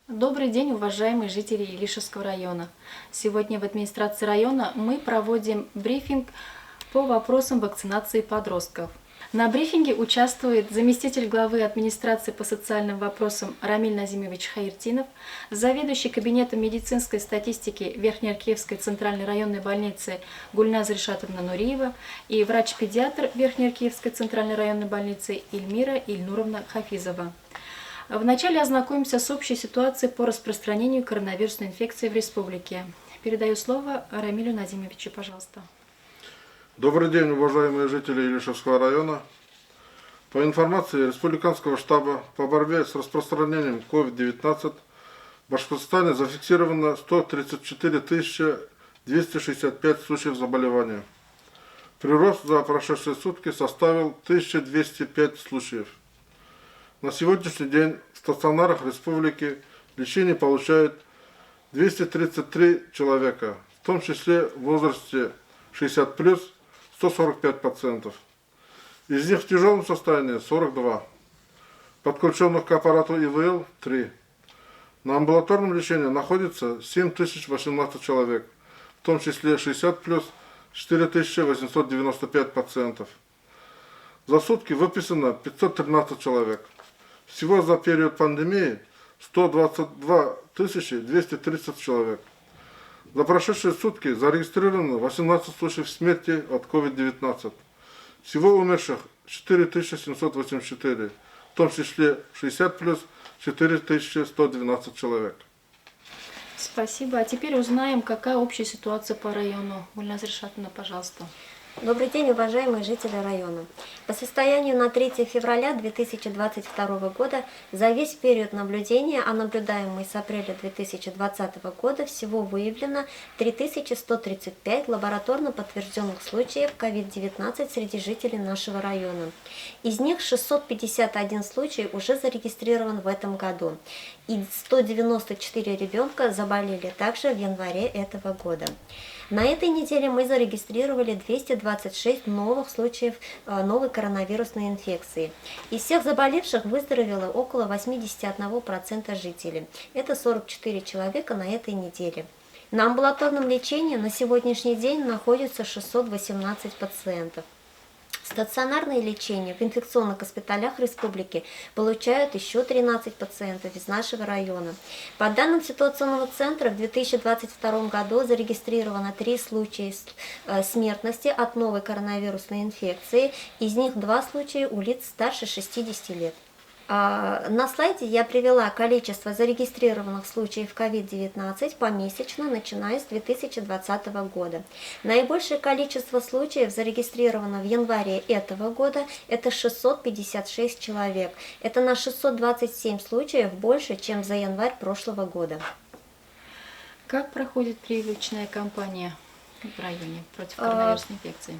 Добрый день, уважаемые жители Илишевского района. Сегодня в администрации района мы проводим брифинг по вопросам вакцинации подростков. На брифинге участвует заместитель главы администрации по социальным вопросам Рамиль Назимович Хаиртинов, заведующий кабинетом медицинской статистики Верхнеаркеевской центральной районной больницы Гульназ Ришатовна Нуриева и врач-педиатр Верхнеаркеевской центральной районной больницы Ильмира Ильнуровна Хафизова. Вначале ознакомимся с общей ситуацией по распространению коронавирусной инфекции в республике. Передаю слово Рамилю Назимовичу, пожалуйста. Добрый день, уважаемые жители Илишевского района. По информации Республиканского штаба по борьбе с распространением COVID-19 в Башкортостане зафиксировано 134 265 случаев заболевания. Прирост за прошедшие сутки составил 1205 случаев. На сегодняшний день в стационарах республики лечение получают 233 человека, в том числе в возрасте 60+, 145%. Из них в тяжелом состоянии 42. Подключенных к аппарату ИВЛ 3. На амбулаторном лечении находится 7018 человек, в том числе 60+, 4895 пациентов. За сутки выписано 513 человек. Всего за период пандемии 122 230 человек. За прошедшие сутки зарегистрировано 18 случаев смерти от COVID-19. Всего умерших 4784, в том числе 60+, 4112 человек. Спасибо. А теперь узнаем, какая общая ситуация по району. Гульназ Ришатовна, пожалуйста. Добрый день, уважаемые жители района. По состоянию на 3 февраля 2022 года за весь период наблюдения, а наблюдаемый с апреля 2020 года, всего выявлено 3135 лабораторно подтвержденных случаев COVID-19 среди жителей нашего района. Из них 651 случай уже зарегистрирован в этом году, и 194 ребенка заболели также в январе этого года. На этой неделе мы зарегистрировали 226 новых случаев новой коронавирусной инфекции. Из всех заболевших выздоровело около 81% жителей. Это 44 человека на этой неделе. На амбулаторном лечении на сегодняшний день находится 618 пациентов. Стационарное лечение в инфекционных госпиталях республики получают еще 13 пациентов из нашего района. По данным ситуационного центра, в 2022 году зарегистрировано 3 случая смертности от новой коронавирусной инфекции, из них 2 случая у лиц старше 60 лет. На слайде я привела количество зарегистрированных случаев COVID-19 помесячно, начиная с 2020 года. Наибольшее количество случаев зарегистрировано в январе этого года, это 656 человек. Это на 627 случаев больше, чем за январь прошлого года. Как проходит прививочная кампания в районе против коронавирусной инфекции?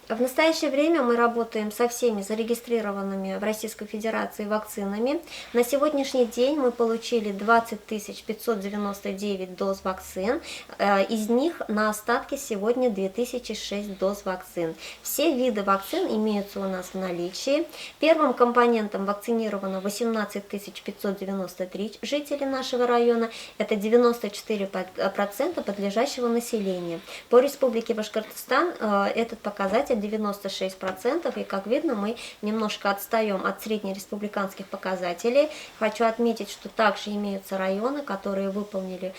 В настоящее время мы работаем со всеми зарегистрированными в Российской Федерации вакцинами. На сегодняшний день мы получили 20 599 доз вакцин. Из них на остатке сегодня 2006 доз вакцин. Все виды вакцин имеются у нас в наличии. Первым компонентом вакцинировано 18 593 жителей нашего района. Это 94% подлежащего населения. По Республике Башкортостан этот показатель 96%, и как видно, мы немножко отстаем от среднереспубликанских показателей. Хочу отметить, что также имеются районы, которые выполнили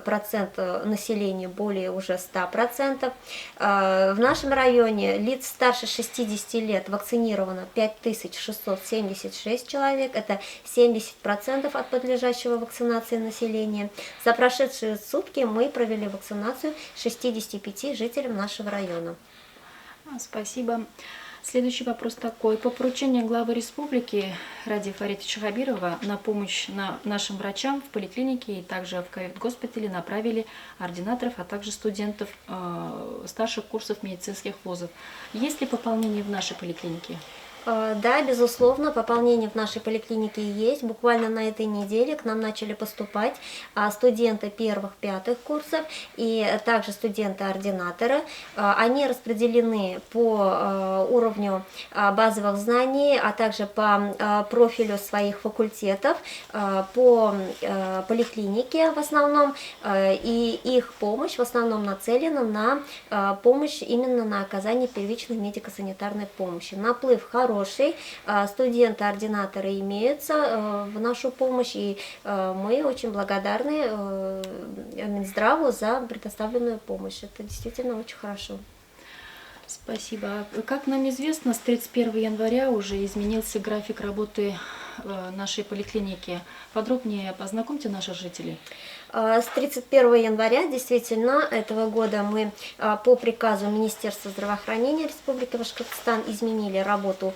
процент населения более уже 100%. В нашем районе лиц старше 60 лет вакцинировано 5676 человек, это 70% от подлежащего вакцинации населения. За прошедшие сутки мы провели вакцинацию 65 жителям нашего района. Спасибо. Следующий вопрос такой. По поручению главы республики Ради Фаритовича Хабирова на помощь нашим врачам в поликлинике и также в ковид-госпитале направили ординаторов, а также студентов старших курсов медицинских вузов. Есть ли пополнение в нашей поликлинике? Да, безусловно, пополнение в нашей поликлинике есть. Буквально на этой неделе к нам начали поступать студенты первых-пятых курсов и также студенты-ординаторы. Они распределены по уровню базовых знаний, а также по профилю своих факультетов, по поликлинике в основном, и их помощь в основном нацелена на помощь именно на оказание первичной медико-санитарной помощи. Наплыв хороший, студенты-ординаторы имеются в нашу помощь, и мы очень благодарны Минздраву за предоставленную помощь. Это действительно очень хорошо. Спасибо. Как нам известно, с 31 января уже изменился график работы нашей поликлиники. Подробнее познакомьте наших жителей. С 31 января действительно этого года мы по приказу Министерства здравоохранения Республики Башкортостан изменили работу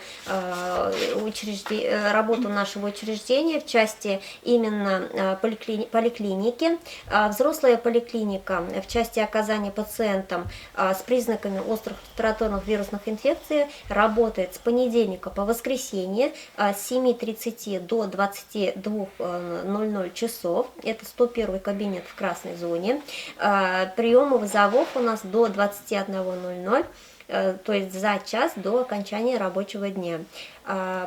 нашего учреждения в части именно поликлиники. Взрослая поликлиника в части оказания пациентам с признаками острых респираторных вирусных инфекций работает с понедельника по воскресенье с 7:30 до 22:00 часов. Это 101 кабинет в красной зоне. Приемы вызовов у нас до 21:00, то есть за час до окончания рабочего дня.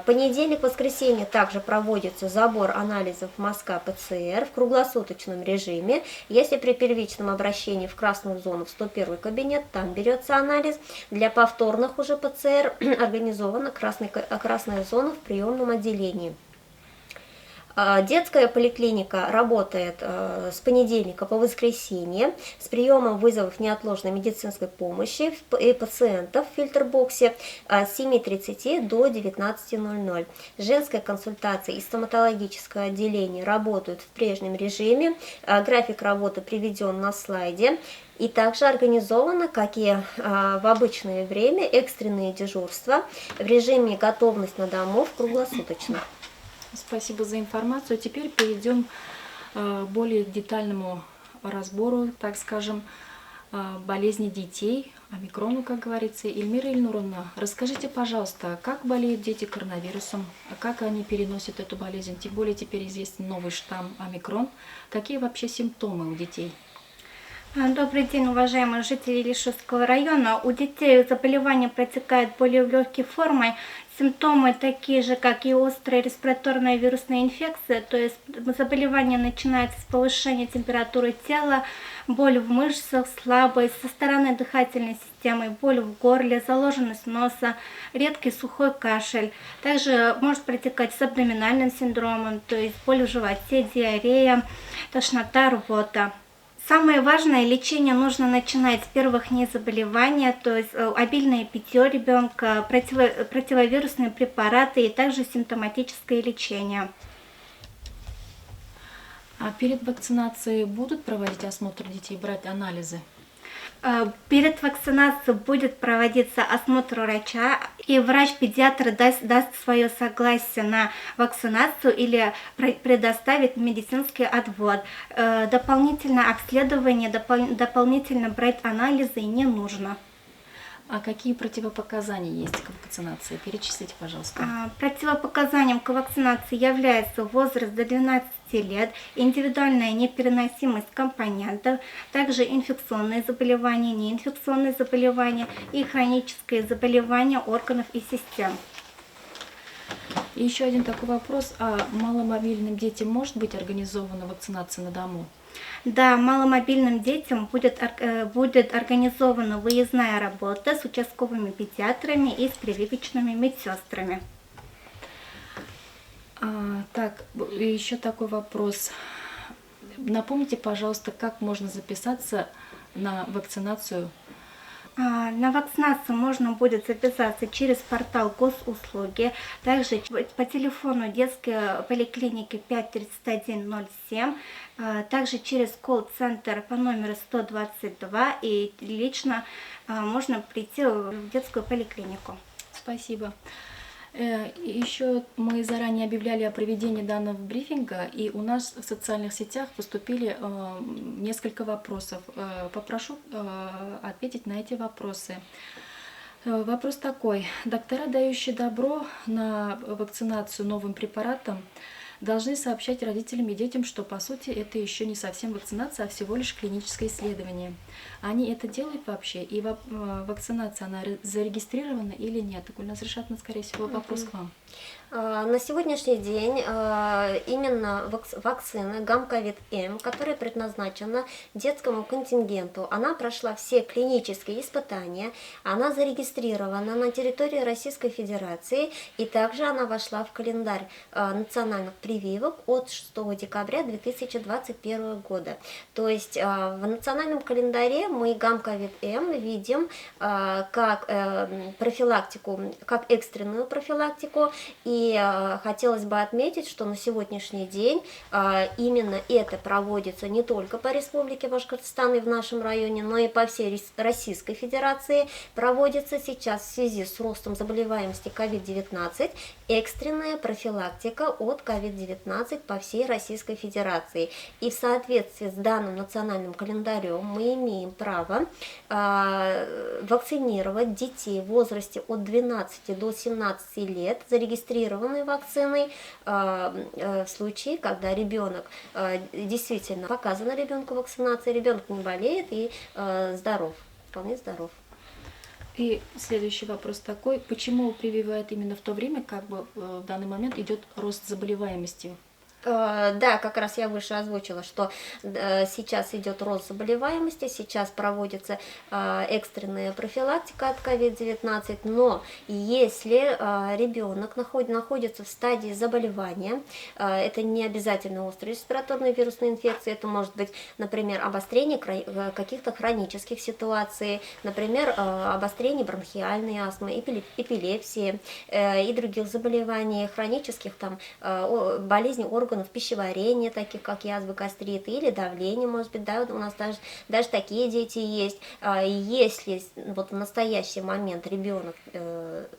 Понедельник-воскресенье также проводится забор анализов мазка ПЦР в круглосуточном режиме. Если при первичном обращении в красную зону в 101 кабинет, там берется анализ. Для повторных уже ПЦР организована красная зона в приемном отделении. Детская поликлиника работает с понедельника по воскресенье с приемом вызовов неотложной медицинской помощи и пациентов в фильтр-боксе с 7:30 до 19:00. Женская консультация и стоматологическое отделение работают в прежнем режиме. График работы приведен на слайде. И также организовано, как и в обычное время, экстренные дежурства в режиме готовность на дому круглосуточно. Спасибо за информацию. Теперь перейдем более к детальному разбору, так скажем, болезни детей, омикрону, как говорится. Эльмира Ильнуровна, расскажите, пожалуйста, как болеют дети коронавирусом, как они переносят эту болезнь, тем более теперь известен новый штамм омикрон. Какие вообще симптомы у детей? Добрый день, уважаемые жители Лишевского района. У детей заболевание протекает более легкой формой. Симптомы такие же, как и острая респираторная вирусная инфекция, то есть заболевание начинается с повышения температуры тела, боль в мышцах, слабость, со стороны дыхательной системы, боль в горле, заложенность носа, редкий сухой кашель. Также может протекать с абдоминальным синдромом, то есть боль в животе, диарея, тошнота, рвота. Самое важное, лечение нужно начинать с первых дней заболевания, то есть обильное питье ребенка, противовирусные препараты и также симптоматическое лечение. А перед вакцинацией будут проводить осмотр детей, брать анализы? Перед вакцинацией будет проводиться осмотр врача, и врач-педиатр даст свое согласие на вакцинацию или предоставит медицинский отвод. Дополнительное обследование, дополнительно брать анализы не нужно. А какие противопоказания есть к вакцинации? Перечислите, пожалуйста. Противопоказанием к вакцинации является возраст до 12 лет, индивидуальная непереносимость компонентов, также инфекционные заболевания, неинфекционные заболевания и хронические заболевания органов и систем. И еще один такой вопрос. А маломобильным детям может быть организована вакцинация на дому? Да, маломобильным детям будет организована выездная работа с участковыми педиатрами и с прививочными медсестрами. Так, еще такой вопрос. Напомните, пожалуйста, как можно записаться на вакцинацию? На вакцинацию можно будет записаться через портал госуслуги, также по телефону детской поликлиники 53107, также через колл-центр по номеру 122 и лично можно прийти в детскую поликлинику. Спасибо. Еще мы заранее объявляли о проведении данного брифинга, и у нас в социальных сетях поступили несколько вопросов. Попрошу ответить на эти вопросы. Вопрос такой. Доктора, дающие добро на вакцинацию новым препаратом, должны сообщать родителям и детям, что по сути это еще не совсем вакцинация, а всего лишь клиническое исследование. Они это делают вообще? И вакцинация, она зарегистрирована или нет? Гульназ Ришатовна, скорее всего, вопрос к вам. На сегодняшний день именно вакцина Гамковид-М, которая предназначена детскому контингенту, она прошла все клинические испытания, она зарегистрирована на территории Российской Федерации, и также она вошла в календарь национальных прививок от 6 декабря 2021 года. То есть в национальном календаре мы Гамковид-М видим как профилактику, как экстренную профилактику. И хотелось бы отметить, что на сегодняшний день именно это проводится не только по Республике Башкортостан и в нашем районе, но и по всей Российской Федерации. Проводится сейчас в связи с ростом заболеваемости COVID-19 экстренная профилактика от COVID-19 по всей Российской Федерации. И в соответствии с данным национальным календарем мы имеем право вакцинировать детей в возрасте от 12 до 17 лет, зарегистрированной вакциной, в случае, когда ребенок действительно показана ребенку вакцинация, ребенок не болеет и здоров, вполне здоров. И следующий вопрос такой. Почему прививают именно в то время, как бы в данный момент идет рост заболеваемости? Да, как раз я выше озвучила, что сейчас идет рост заболеваемости, сейчас проводится экстренная профилактика от COVID-19, но если ребенок находится в стадии заболевания, это не обязательно острая респираторная вирусная инфекция, это может быть, например, обострение каких-то хронических ситуаций, например, обострение бронхиальной астмы, эпилепсии и других заболеваний, хронических там болезней органов пищеварения, таких как язвы, гастриты или давление, может быть, да, у нас даже такие дети есть. Если вот в настоящий момент ребенок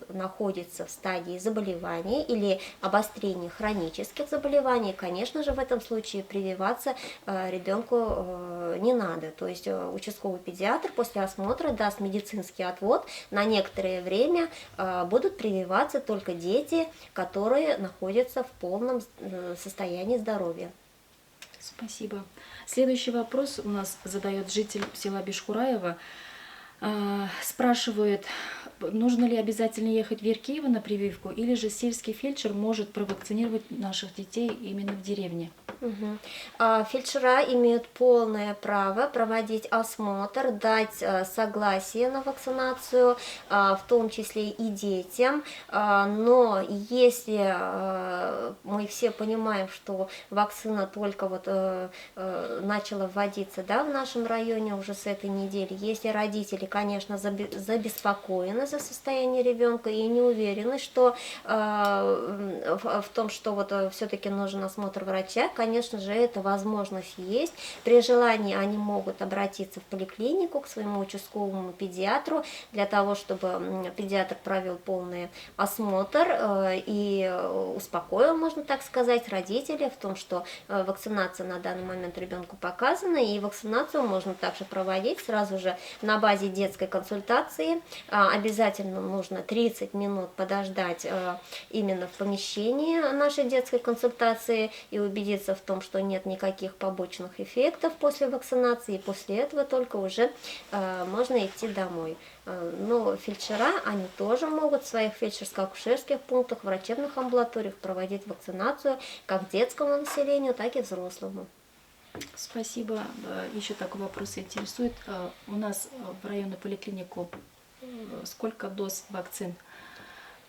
находится в стадии заболевания или обострения хронических заболеваний, конечно же, в этом случае прививаться ребенку не надо. То есть участковый педиатр после осмотра даст медицинский отвод. На некоторое время будут прививаться только дети, которые находятся в полном состоянии здоровья. Спасибо. Следующий вопрос у нас задает житель села Бишкураева. Спрашивает, нужно ли обязательно ехать в Веркиево на прививку, или же сельский фельдшер может провакцинировать наших детей именно в деревне? Фельдшера имеют полное право проводить осмотр, дать согласие на вакцинацию, в том числе и детям. Но если мы все понимаем, что вакцина только вот начала вводиться, да, в нашем районе уже с этой недели, если родители, конечно, забеспокоены за состояние ребенка и не уверены, что в том, что вот все-таки нужен осмотр врача, конечно же, эта возможность есть. При желании они могут обратиться в поликлинику к своему участковому педиатру для того, чтобы педиатр провел полный осмотр и успокоил, можно так сказать, родителей в том, что вакцинация на данный момент ребенку показана, и вакцинацию можно также проводить сразу же на базе детской консультации. Обязательно нужно 30 минут подождать именно в помещении нашей детской консультации и убедиться в том, что нет никаких побочных эффектов после вакцинации, и после этого только уже можно идти домой. Но фельдшера, они тоже могут в своих фельдшерско-акушерских пунктах, врачебных амбулаториях проводить вакцинацию как детскому населению, так и взрослому. Спасибо. Еще такой вопрос интересует. У нас в районную поликлинику сколько доз вакцин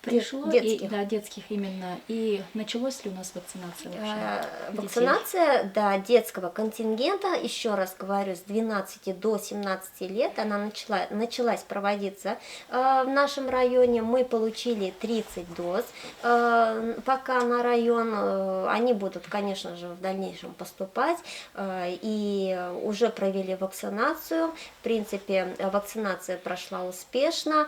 пришло? Детских. Да, детских именно. И началась ли у нас вакцинация вообще? Вакцинация, да, детского контингента, еще раз говорю, с 12 до 17 лет она началась проводиться в нашем районе. Мы получили 30 доз пока на район. Они будут, конечно же, в дальнейшем поступать и уже провели вакцинацию. В принципе, вакцинация прошла успешно.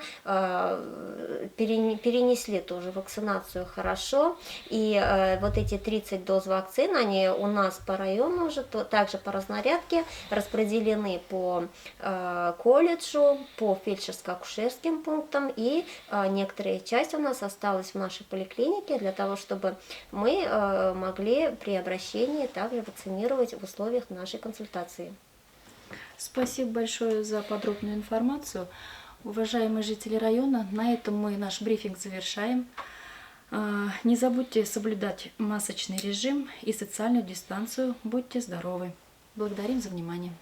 Перенесены перенесли тоже вакцинацию хорошо. И вот эти 30 доз вакцин, они у нас по району уже, также по разнарядке распределены по колледжу, по фельдшерско-акушерским пунктам. И некоторая часть у нас осталась в нашей поликлинике для того, чтобы мы могли при обращении также вакцинировать в условиях нашей консультации. Спасибо большое за подробную информацию. Уважаемые жители района, на этом мы наш брифинг завершаем. Не забудьте соблюдать масочный режим и социальную дистанцию. Будьте здоровы. Благодарим за внимание.